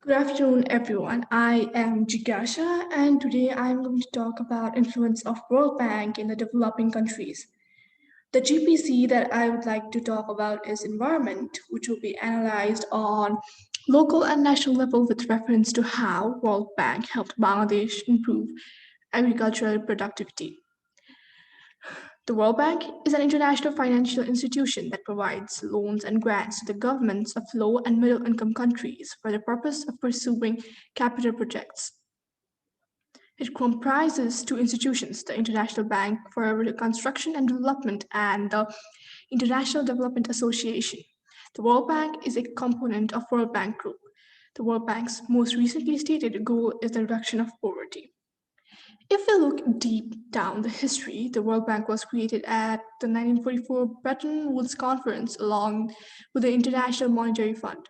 Good afternoon, everyone. I am Jigasha, and today I'm going to talk about influence of World Bank in the developing countries. The GPC that I would like to talk about is environment, which will be analyzed on local and national level with reference to how World Bank helped Bangladesh improve agricultural productivity. The World Bank is an international financial institution that provides loans and grants to the governments of low and middle income countries for the purpose of pursuing capital projects. It comprises two institutions, the International Bank for Reconstruction and Development and the International Development Association. The World Bank is a component of World Bank Group. The World Bank's most recently stated goal is the reduction of poverty. If we look deep down the history, the World Bank was created at the 1944 Bretton Woods Conference along with the International Monetary Fund.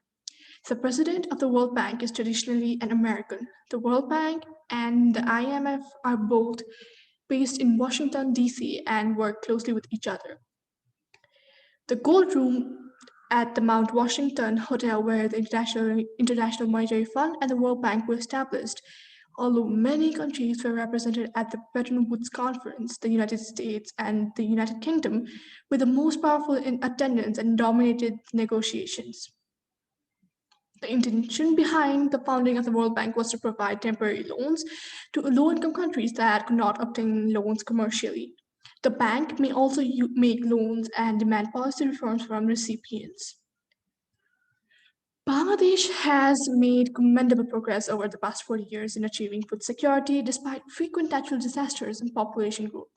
The president of the World Bank is traditionally an American. The World Bank and the IMF are both based in Washington, D.C., and work closely with each other. The Gold Room at the Mount Washington Hotel, where the International Monetary Fund and the World Bank were established, although many countries were represented at the Bretton Woods Conference, the United States and the United Kingdom were the most powerful in attendance and dominated negotiations. The intention behind the founding of the World Bank was to provide temporary loans to low income countries that could not obtain loans commercially. The bank may also make loans and demand policy reforms from recipients. Bangladesh has made commendable progress over the past 40 years in achieving food security despite frequent natural disasters and population growth.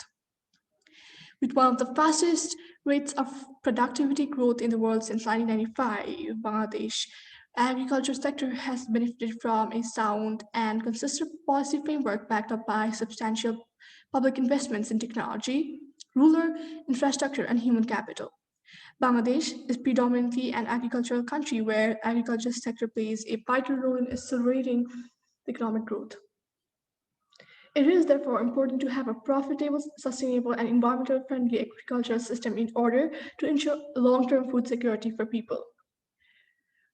With one of the fastest rates of productivity growth in the world since 1995, Bangladesh agriculture sector has benefited from a sound and consistent policy framework backed up by substantial public investments in technology, rural infrastructure, and human capital. Bangladesh is predominantly an agricultural country where agriculture sector plays a vital role in accelerating economic growth. It is therefore important to have a profitable, sustainable, and environmental friendly agricultural system in order to ensure long term food security for people.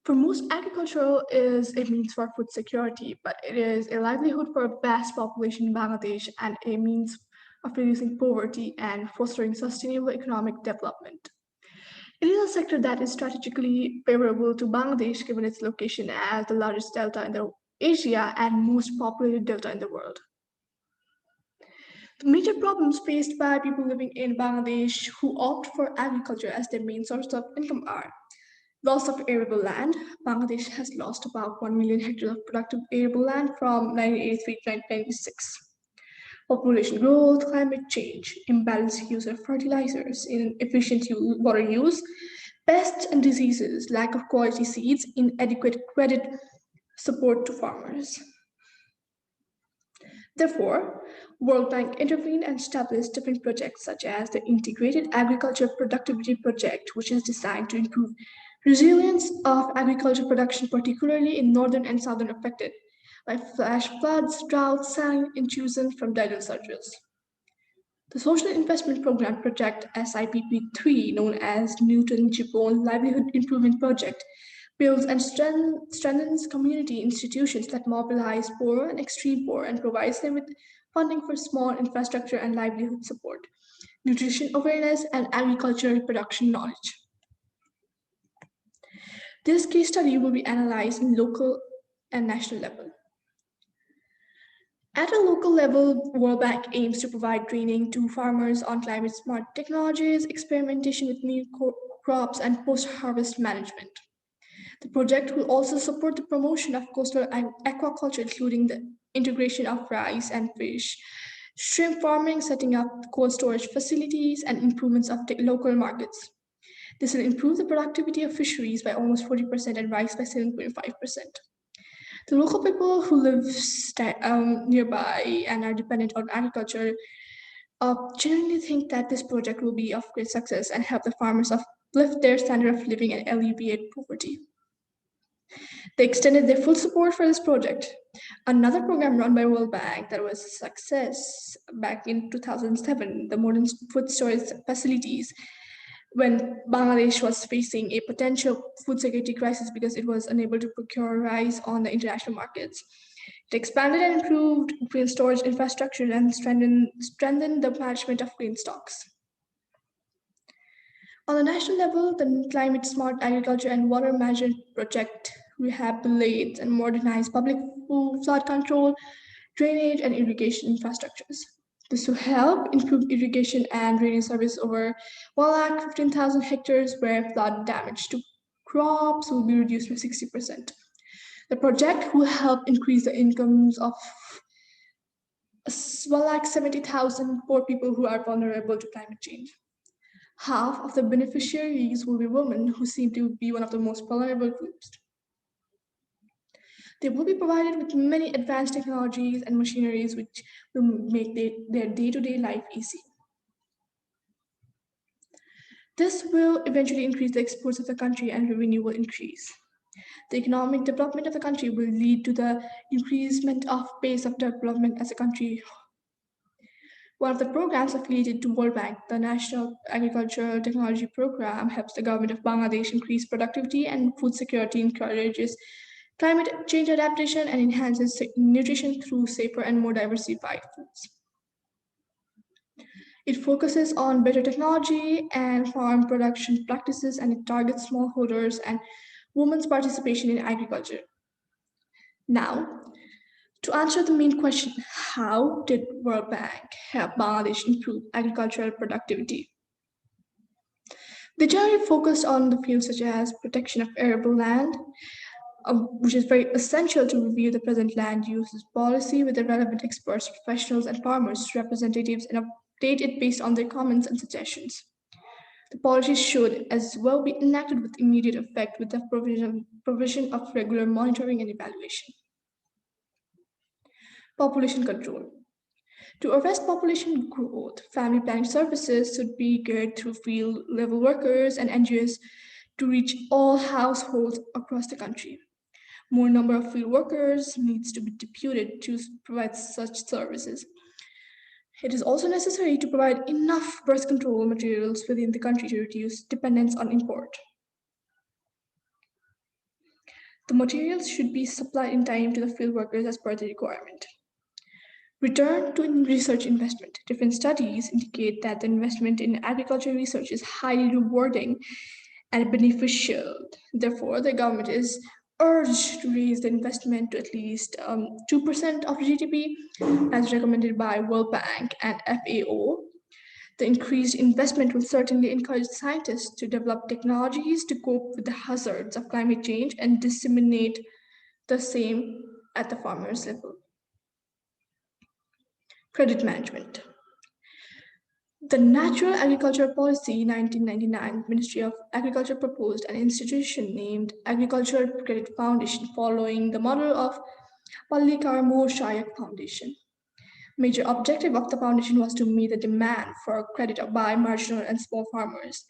For most, agricultural is a means for food security, but it is a livelihood for a vast population in Bangladesh and a means of reducing poverty and fostering sustainable economic development. It is a sector that is strategically favorable to Bangladesh given its location as the largest delta in the Asia and most populated delta in the world. The major problems faced by people living in Bangladesh who opt for agriculture as their main source of income are loss of arable land. Bangladesh has lost about 1 million hectares of productive arable land from 1983 to 1996. Population growth, climate change, imbalanced use of fertilizers, inefficient water use, pests and diseases, lack of quality seeds, inadequate credit support to farmers. Therefore, World Bank intervened and established different projects such as the Integrated Agriculture Productivity Project, which is designed to improve resilience of agriculture production, particularly in northern and southern affected by flash floods, droughts, and intrusion from tidal surges. The Social Investment Program Project SIPP3, known as Newton Gibbon Livelihood Improvement Project, builds and strengthens community institutions that mobilize poor and extreme poor and provides them with funding for small infrastructure and livelihood support, nutrition awareness, and agricultural production knowledge. This case study will be analyzed in local and national level. At a local level, World Bank aims to provide training to farmers on climate smart technologies, experimentation with new crops, and post harvest management. The project will also support the promotion of coastal aquaculture, including the integration of rice and fish, shrimp farming, setting up cold storage facilities, and improvements of local markets. This will improve the productivity of fisheries by almost 40% and rice by 7.5%. The local people who live nearby and are dependent on agriculture genuinely think that this project will be of great success and help the farmers uplift their standard of living and alleviate poverty. They extended their full support for this project. Another program run by World Bank that was a success back in 2007, the modern food storage facilities, when Bangladesh was facing a potential food security crisis because it was unable to procure rice on the international markets. It expanded and improved grain storage infrastructure and strengthened the management of grain stocks. On the national level, the Climate Smart Agriculture and Water Management Project rehabilitates and modernizes public flood control, drainage, and irrigation infrastructures. This will help improve irrigation and drainage service over 1,15,000 hectares where flood damage to crops will be reduced by 60%. The project will help increase the incomes of 1,70,000 poor people who are vulnerable to climate change. Half of the beneficiaries will be women who seem to be one of the most vulnerable groups. They will be provided with many advanced technologies and machineries which will make their day to day life easy. This will eventually increase the exports of the country and revenue will increase. The economic development of the country will lead to the increasement of pace of development as a country. One of the programs affiliated to World Bank, the National Agricultural Technology Program, helps the government of Bangladesh increase productivity and food security, encourages climate change adaptation, and enhances nutrition through safer and more diversified foods. It focuses on better technology and farm production practices, and it targets smallholders and women's participation in agriculture. Now, to answer the main question, how did World Bank help Bangladesh improve agricultural productivity? They generally focused on the fields such as protection of arable land, which is very essential to review the present land use policy with the relevant experts, professionals, and farmers representatives and update it based on their comments and suggestions. The policy should as well be enacted with immediate effect with the provision of regular monitoring and evaluation. Population control. To arrest population growth, family planning services should be geared through field level workers and NGOs to reach all households across the country. More number of field workers needs to be deputed to provide such services. It is also necessary to provide enough birth control materials within the country to reduce dependence on import. The materials should be supplied in time to the field workers as per the requirement. Return to research investment. Different studies indicate that the investment in agricultural research is highly rewarding and beneficial. Therefore, the government is urged to raise the investment to at least 2% of GDP, as recommended by World Bank and FAO. The increased investment will certainly encourage scientists to develop technologies to cope with the hazards of climate change and disseminate the same at the farmers' level. Credit management. The Natural Agriculture Policy 1999 Ministry of Agriculture proposed an institution named Agricultural Credit Foundation following the model of Pallikarmo Shayak Foundation. Major objective of the foundation was to meet the demand for credit by marginal and small farmers.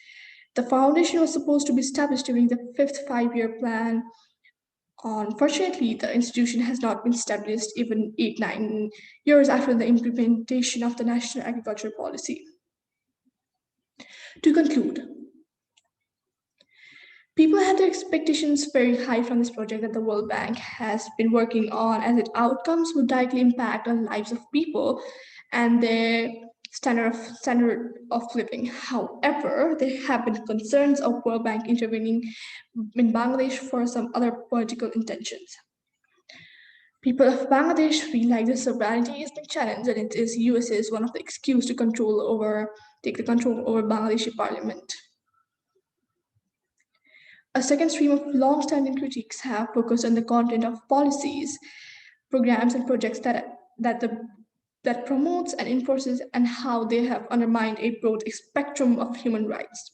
The foundation was supposed to be established during the fifth five-year plan. Unfortunately, the institution has not been established even 8, 9 years after the implementation of the National Agriculture Policy. To conclude, people had their expectations very high from this project that the World Bank has been working on, as its outcomes would directly impact on lives of people and their standard of living. However, there have been concerns of World Bank intervening in Bangladesh for some other political intentions. People of Bangladesh feel like the sovereignty has been challenged and it is USA is one of the excuses to take the control over Bangladeshi parliament. A second stream of long-standing critiques have focused on the content of policies, programs, and projects that promotes and enforces and how they have undermined a broad spectrum of human rights.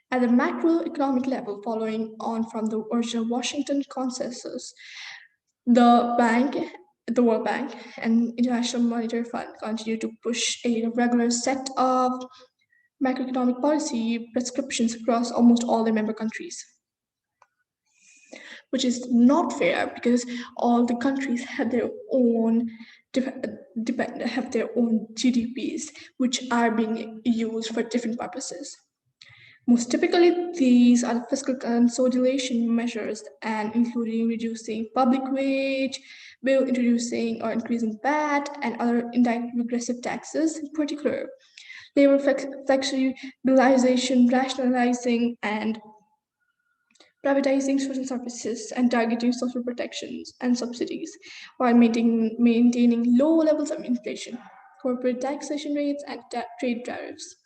At the macroeconomic level, following on from the original Washington consensus, the bank, the World Bank, and International Monetary Fund continue to push a regular set of macroeconomic policy prescriptions across almost all their member countries, which is not fair because all the countries have their own have their own GDPs, which are being used for different purposes. Most typically, these are the fiscal consolidation measures and including reducing public wage, bill introducing or increasing VAT and other indirect regressive taxes, in particular, labor flexibilization, rationalizing, and privatizing social services and targeting social protections and subsidies while maintaining low levels of inflation, corporate taxation rates, and trade tariffs.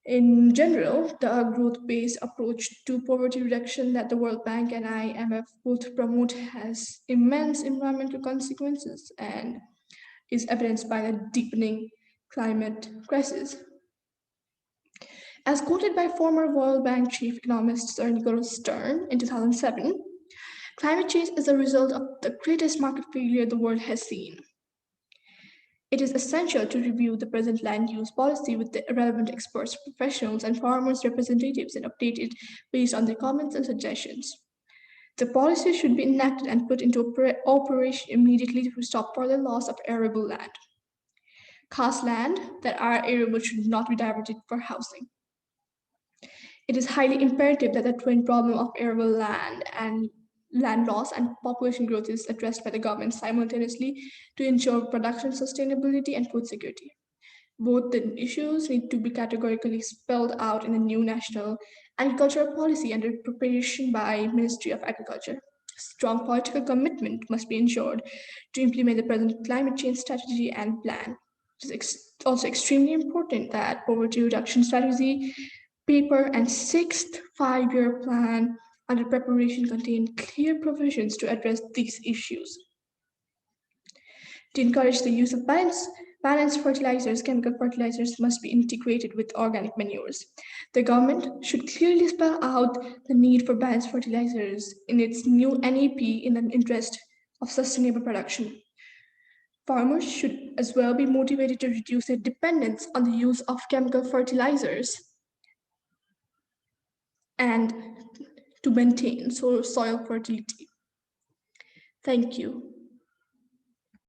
In general, the growth based approach to poverty reduction that the World Bank and IMF both promote has immense environmental consequences and is evidenced by the deepening climate crisis. As quoted by former World Bank chief economist Sir Nicholas Stern in 2007, climate change is a result of the greatest market failure the world has seen. It is essential to review the present land use policy with the relevant experts, professionals, and farmers' representatives and update it based on their comments and suggestions. The policy should be enacted and put into operation immediately to stop further loss of arable land. Cost land that are arable should not be diverted for housing. It is highly imperative that the twin problem of arable land and land loss and population growth is addressed by the government simultaneously to ensure production sustainability and food security. Both the issues need to be categorically spelled out in the new national agricultural policy under preparation by Ministry of Agriculture. Strong political commitment must be ensured to implement the present climate change strategy and plan. It is also extremely important that poverty reduction strategy paper and sixth five-year plan under preparation contain clear provisions to address these issues. To encourage the use of balanced fertilizers, chemical fertilizers must be integrated with organic manures. The government should clearly spell out the need for balanced fertilizers in its new NEP in the interest of sustainable production. Farmers should as well be motivated to reduce their dependence on the use of chemical fertilizers and to maintain soil fertility. Thank you.